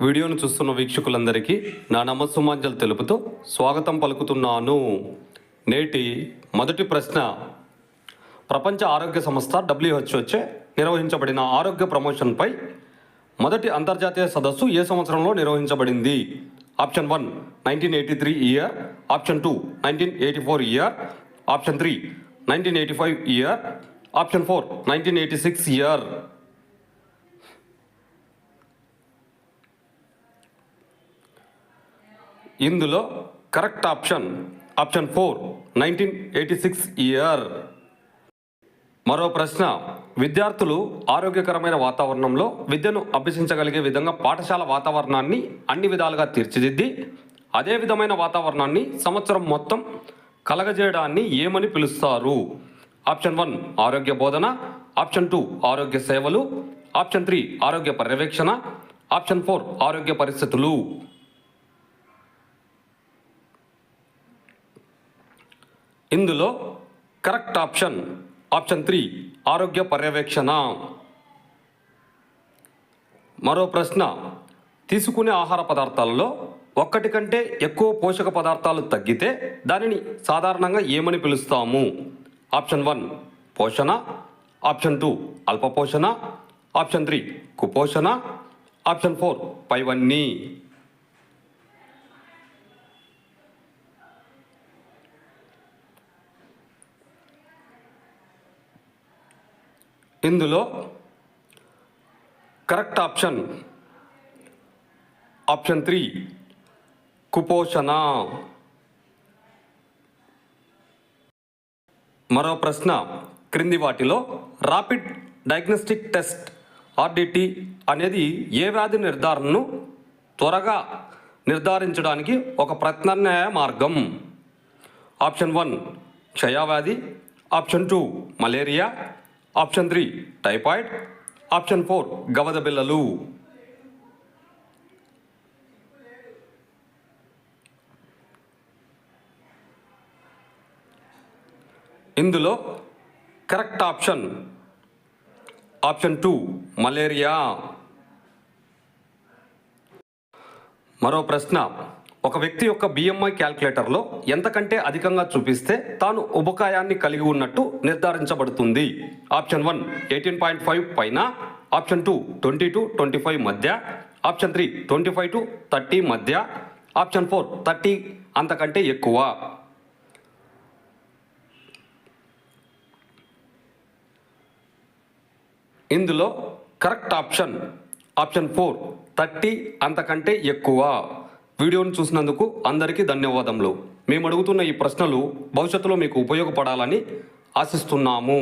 వీడియోను చూస్తున్న వీక్షకులందరికీ నా నమస్సుమాంజలు తెలుపుతూ స్వాగతం పలుకుతున్నాను. నేటి మొదటి ప్రశ్న, ప్రపంచ ఆరోగ్య సంస్థ WHO చే నిర్వహించబడిన ఆరోగ్య ప్రమోషన్పై మొదటి అంతర్జాతీయ సదస్సు ఏ సంవత్సరంలో నిర్వహించబడింది? Option 1 1983 year, option 2 1984 year, option 3 1985 year, option 4 1986 year. ఇందులో కరెక్ట్ ఆప్షన్ 4 1986 ఇయర్. మరో ప్రశ్న, విద్యార్థులు ఆరోగ్యకరమైన వాతావరణంలో విద్యను అభ్యసించగలిగే విధంగా పాఠశాల వాతావరణాన్ని అన్ని విధాలుగా తీర్చిదిద్ది అదే విధమైన వాతావరణాన్ని సంవత్సరం మొత్తం కలగజేయడాన్ని ఏమని పిలుస్తారు? ఆప్షన్ 1 ఆరోగ్య బోధన, ఆప్షన్ 2 ఆరోగ్య సేవలు, ఆప్షన్ 3 ఆరోగ్య పర్యవేక్షణ, ఆప్షన్ 4 ఆరోగ్య పరిస్థితులు. ఇందులో కరెక్ట్ ఆప్షన్ 3 ఆరోగ్య పర్యవేక్షణ. మరో ప్రశ్న, తీసుకునే ఆహార పదార్థాలలో ఒక్కటి కంటే ఎక్కువ పోషక పదార్థాలు తగ్గితే దానిని సాధారణంగా ఏమని పిలుస్తాము? ఆప్షన్ 1 పోషణ, ఆప్షన్ 2 అల్పపోషణ, ఆప్షన్ 3 కుపోషణ, ఆప్షన్ 4 పైవన్నీ. ఇందులో కరెక్ట్ ఆప్షన్ 3 కుపోషణ. మరో ప్రశ్న, క్రింది వాటిలో ర్యాపిడ్ డయాగ్నోస్టిక్ టెస్ట్ RDT అనేది ఏ వ్యాధి నిర్ధారణను త్వరగా నిర్ధారించడానికి ఒక ప్రత్యామ్నాయ మార్గం? ఆప్షన్ 1 క్షయవ్యాధి, option 2 malaria, option 3 typhoid, option 4 గవద బిళ్ళలు. ఇందులో కరెక్ట్ ఆప్షన్ 2 మలేరియా. మరో ప్రశ్న, ఒక వ్యక్తి యొక్క BMI క్యాల్కులేటర్లో ఎంతకంటే అధికంగా చూపిస్తే తాను ఉబకాయాన్ని కలిగి ఉన్నట్టు నిర్ధారించబడుతుంది? ఆప్షన్ 1 18.5 పైన, ఆప్షన్ 2 20 to 25 మధ్య, ఆప్షన్ 3 25 to 30 మధ్య, ఆప్షన్ 4 30 అంతకంటే ఎక్కువ. ఇందులో కరెక్ట్ ఆప్షన్ 4 30 అంతకంటే ఎక్కువ. వీడియోను చూసినందుకు అందరికీ ధన్యవాదములు. మేము అడుగుతున్న ఈ ప్రశ్నలు భవిష్యత్తులో మీకు ఉపయోగపడాలని ఆశిస్తున్నాము.